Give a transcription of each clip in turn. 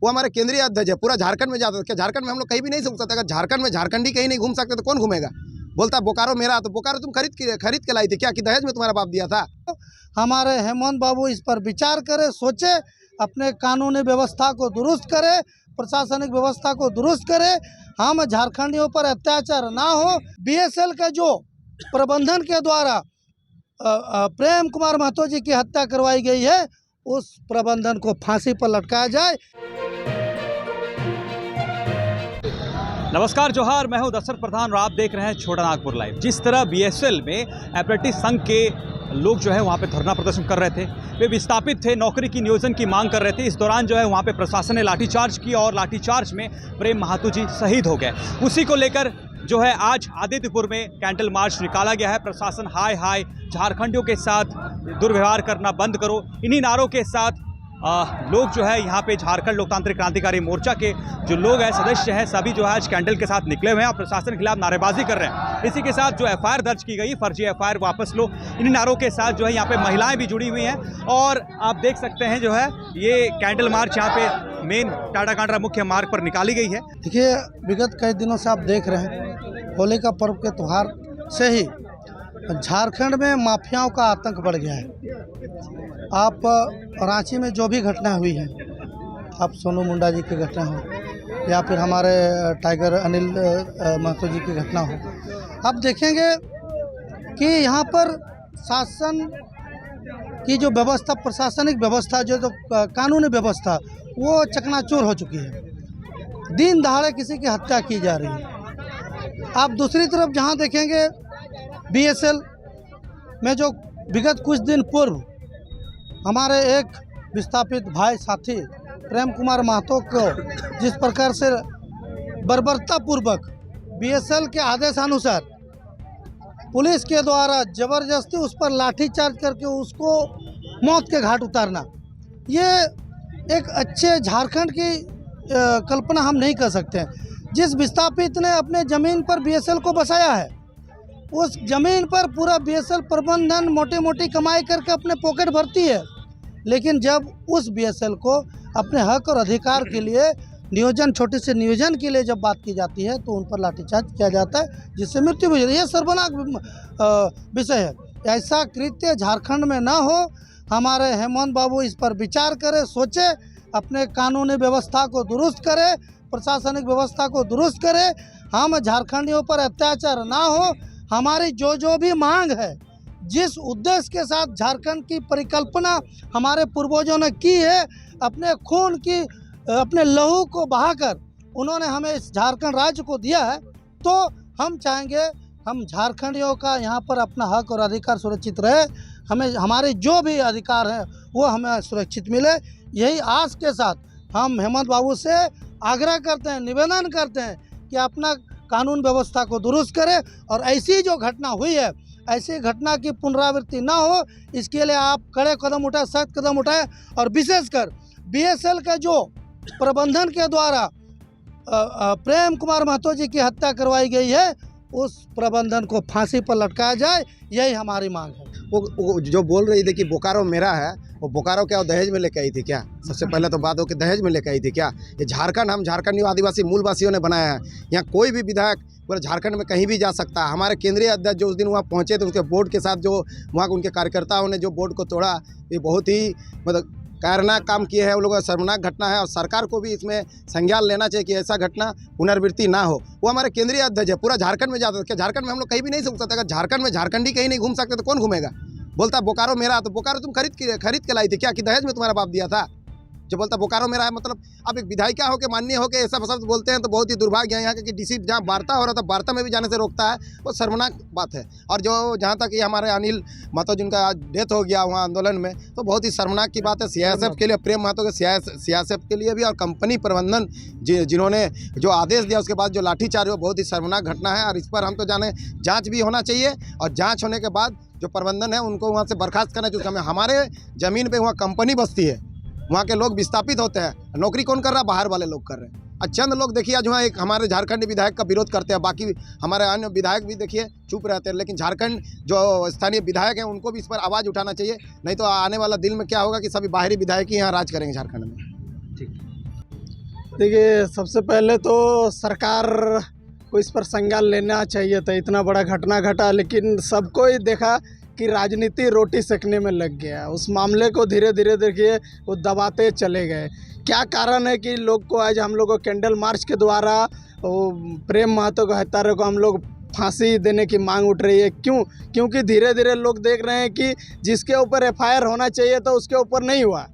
वो हमारे केंद्रीय अध्यक्ष है, पूरा झारखंड में जाता है। क्या झारखंड में हम लोग कहीं भी नहीं घूम सकते? अगर झारखंड में झारखंडी कहीं नहीं घूम सकते तो कौन घूमेगा? बोलता बोकारो मेरा, तो बोकारो तुम खरीद के लाई थी क्या, कि दहेज में तुम्हारा बाप दिया था? हमारे हेमंत बाबू इस पर विचार करे, सोचे, अपने कानूनी व्यवस्था को दुरुस्त करे, प्रशासनिक व्यवस्था को दुरुस्त करे। हम झारखंडियों पर अत्याचार ना हो। बीएसएल का जो प्रबंधन के द्वारा प्रेम कुमार महतो जी की हत्या करवाई गई है, उस प्रबंधन को फांसी पर लटकाया जाए। नमस्कार, जोहार, मैं हूं दशरथ प्रधान और आप देख रहे हैं छोटा नागपुर लाइव। जिस तरह बीएसएल में अप्रेंटिस संघ के लोग जो है वहां पे धरना प्रदर्शन कर रहे थे, वे विस्थापित थे, नौकरी की नियोजन की मांग कर रहे थे। इस दौरान जो है वहां पे प्रशासन ने लाठीचार्ज किया और लाठीचार्ज में प्रेम महतो जी शहीद हो गए। उसी को लेकर जो है आज आदित्यपुर में कैंडल मार्च निकाला गया है। प्रशासन हाय हाय झारखंडियों के साथ दुर्व्यवहार करना बंद करो, इन्हीं नारों के साथ लोग जो है यहाँ पे झारखंड लोकतांत्रिक क्रांतिकारी मोर्चा के जो लोग हैं, सदस्य हैं, सभी जो है आज कैंडल के साथ निकले हुए हैं और प्रशासन के खिलाफ नारेबाजी कर रहे हैं। इसी के साथ जो एफआईआर दर्ज की गई, फर्जी एफआईआर वापस लो, इन्हीं नारों के साथ जो है यहाँ पे महिलाएं भी जुड़ी हुई हैं। और आप देख सकते हैं जो है ये कैंडल मार्च यहाँ पे मेन टाटा कांड्रा मुख्य मार्ग पर निकाली गई है। देखिए, विगत कई दिनों से आप देख रहे हैं, होली का पर्व के त्यौहार से ही झारखंड में माफियाओं का आतंक बढ़ गया है। आप रांची में जो भी घटना हुई है, आप सोनू मुंडा जी की घटना हो या फिर हमारे टाइगर अनिल महतो जी की घटना हो, आप देखेंगे कि यहाँ पर शासन की जो व्यवस्था, प्रशासनिक व्यवस्था, जो कानूनी व्यवस्था, वो चकनाचूर हो चुकी है। दिन दहाड़े किसी की हत्या की जा रही है। आप दूसरी तरफ जहाँ देखेंगे, बीएसएल में जो विगत कुछ दिन पूर्व हमारे एक विस्थापित भाई साथी प्रेम कुमार महतो को जिस प्रकार से बर्बरतापूर्वक बीएसएल के आदेशानुसार पुलिस के द्वारा जबरदस्ती उस पर लाठीचार्ज करके उसको मौत के घाट उतारना, ये एक अच्छे झारखंड की कल्पना हम नहीं कर सकते। जिस विस्थापित ने अपने ज़मीन पर बीएसएल को बसाया है, उस ज़मीन पर पूरा बीएसएल प्रबंधन मोटी मोटी कमाई करके अपने पॉकेट भरती है, लेकिन जब उस बीएसएल को अपने हक और अधिकार के लिए नियोजन, छोटे से नियोजन के लिए जब बात की जाती है, तो उन पर लाठीचार्ज किया जाता है, जिससे मृत्यु भी हो जाती है। यह सर्वनाक विषय है। ऐसा कृत्य झारखंड में ना हो। हमारे हेमंत बाबू इस पर विचार करे, सोचे, अपने कानूनी व्यवस्था को दुरुस्त करे, प्रशासनिक व्यवस्था को दुरुस्त करे। हम झारखंडियों पर अत्याचार ना हो। हमारी जो भी मांग है, जिस उद्देश्य के साथ झारखंड की परिकल्पना हमारे पूर्वजों ने की है, अपने खून की, अपने लहू को बहाकर उन्होंने हमें इस झारखंड राज्य को दिया है, तो हम चाहेंगे हम झारखंडियों का यहाँ पर अपना हक और अधिकार सुरक्षित रहे। हमें हमारे जो भी अधिकार हैं वो हमें सुरक्षित मिले। यही आस के साथ हम हेमंत बाबू से आग्रह करते हैं, निवेदन करते हैं कि अपना कानून व्यवस्था को दुरुस्त करें और ऐसी जो घटना हुई है, ऐसी घटना की पुनरावृत्ति ना हो, इसके लिए आप कड़े कदम उठाएं, सख्त कदम उठाएं। और विशेषकर बीएसएल का जो प्रबंधन के द्वारा प्रेम कुमार महतो जी की हत्या करवाई गई है, उस प्रबंधन को फांसी पर लटकाया जाए, यही हमारी मांग है। वो जो बोल रही थी कि बोकारो मेरा है, वो बोकारो क्या वो दहेज में लेके आई थी क्या? सबसे पहले तो बात हो कि दहेज में लेके आई थी क्या? ये झारखंड हम झारखंडी आदिवासी मूलवासियों ने बनाया है। यहाँ कोई भी विधायक पूरे झारखंड में कहीं भी जा सकता है। हमारे केंद्रीय अध्यक्ष जो उस दिन वहाँ पहुँचे थे, उसके बोर्ड के साथ जो वहाँ उनके कार्यकर्ताओं ने जो बोर्ड को तोड़ा, ये बहुत ही मतलब कायरनाक काम किए हैं। वो लोगों का शर्मनाक घटना है और सरकार को भी इसमें संज्ञान लेना चाहिए कि ऐसा घटना पुनरावृत्ति ना हो। वो हमारे केंद्रीय अध्यक्ष है, पूरा झारखंड में जाता है। क्या झारखंड में हम लोग कहीं भी नहीं घूम सकते? अगर झारखंड में झारखंडी कहीं नहीं घूम सकते तो कौन घूमेगा? बोलता बोकारो मेरा, तो बोकारो तुम खरीद के लाई थी क्या, कि दहेज में तुम्हारा बाप दिया था? जो बोलता बोकारो मेरा है, मतलब आप एक विधायिका हो के, माननीय हो के ऐसा शब्द बोलते हैं तो बहुत ही दुर्भाग्य है। यहाँ के डीसी जहाँ वार्ता हो रहा था, वार्ता में भी जाने से रोकता है, वो शर्मनाक बात है। और जो जहाँ तक ये हमारे अनिल महतो जिनका डेथ हो गया वहाँ आंदोलन में, तो बहुत ही शर्मनाक की बात है। सीआईएसएफ के लिए, प्रेम महतो के सीआईएसएफ के लिए भी, और कंपनी प्रबंधन जिन्होंने जो आदेश दिया उसके बाद जो लाठीचार्ज हुआ, बहुत ही शर्मनाक घटना है। और इस पर हम तो जाने जाँच भी होना चाहिए, और जाँच होने के बाद जो प्रबंधन है उनको वहाँ से बर्खास्त करना चाहिए। हमारे ज़मीन पर वहाँ कंपनी बसती है, वहाँ के लोग विस्थापित होते हैं, नौकरी कौन कर रहा है? बाहर वाले लोग कर रहे हैं। और चंद लोग देखिए आज वहाँ एक हमारे झारखंडी विधायक का विरोध करते हैं, बाकी हमारे अन्य विधायक भी देखिए चुप रहते हैं। लेकिन झारखंड जो स्थानीय विधायक हैं उनको भी इस पर आवाज़ उठाना चाहिए, नहीं तो आने वाला दिन में क्या होगा कि सभी बाहरी विधायक ही यहाँ राज करेंगे झारखंड में। ठीक। देखिए, सबसे पहले तो सरकार को इस पर संज्ञान लेना चाहिए था। इतना बड़ा घटना घटा, लेकिन सबको ही देखा कि राजनीति रोटी सेकने में लग गया। उस मामले को धीरे धीरे देखिए वो दबाते चले गए। क्या कारण है कि लोग को आज हम लोग को कैंडल मार्च के द्वारा वो प्रेम महतो को हत्यारे को हम लोग फांसी देने की मांग उठ रही है? क्योंकि धीरे धीरे लोग देख रहे हैं कि जिसके ऊपर एफआईआर होना चाहिए था उसके ऊपर नहीं हुआ।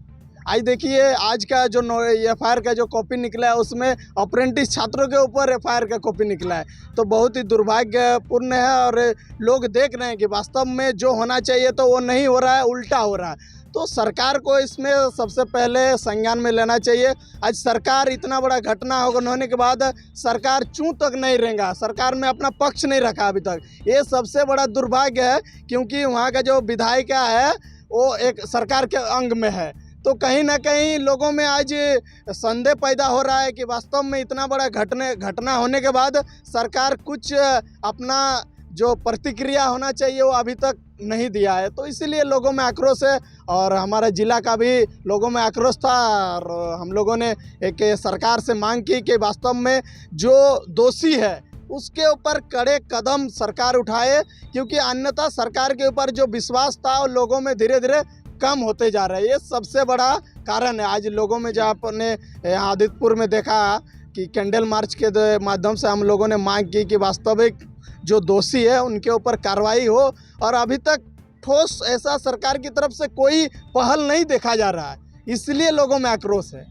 आज देखिए, आज का जो एफआईआर का जो कॉपी निकला है उसमें अप्रेंटिस छात्रों के ऊपर एफआईआर का कॉपी निकला है। तो बहुत ही दुर्भाग्यपूर्ण है और लोग देख रहे हैं कि वास्तव में जो होना चाहिए तो वो नहीं हो रहा है, उल्टा हो रहा है। तो सरकार को इसमें सबसे पहले संज्ञान में लेना चाहिए। आज सरकार इतना बड़ा घटना होने के बाद सरकार चूं तक नहीं रहेगा, सरकार में अपना पक्ष नहीं रखा अभी तक। ये सबसे बड़ा दुर्भाग्य है, क्योंकि वहाँ का जो विधायिका है वो एक सरकार के अंग में है। तो कहीं ना कहीं लोगों में आज संदेह पैदा हो रहा है कि वास्तव में इतना बड़ा घटना होने के बाद सरकार कुछ अपना जो प्रतिक्रिया होना चाहिए वो अभी तक नहीं दिया है। तो इसीलिए लोगों में आक्रोश है और हमारा ज़िला का भी लोगों में आक्रोश था और हम लोगों ने एक सरकार से मांग की कि वास्तव में जो दोषी है उसके ऊपर कड़े कदम सरकार उठाए, क्योंकि अन्यथा सरकार के ऊपर जो विश्वास था वो लोगों में धीरे धीरे कम होते जा रहा है। ये सबसे बड़ा कारण है। आज लोगों में जहाँ अपने आदित्यपुर में देखा कि कैंडल मार्च के माध्यम से हम लोगों ने मांग की कि वास्तविक जो दोषी है उनके ऊपर कार्रवाई हो, और अभी तक ठोस ऐसा सरकार की तरफ से कोई पहल नहीं देखा जा रहा है, इसलिए लोगों में आक्रोश है।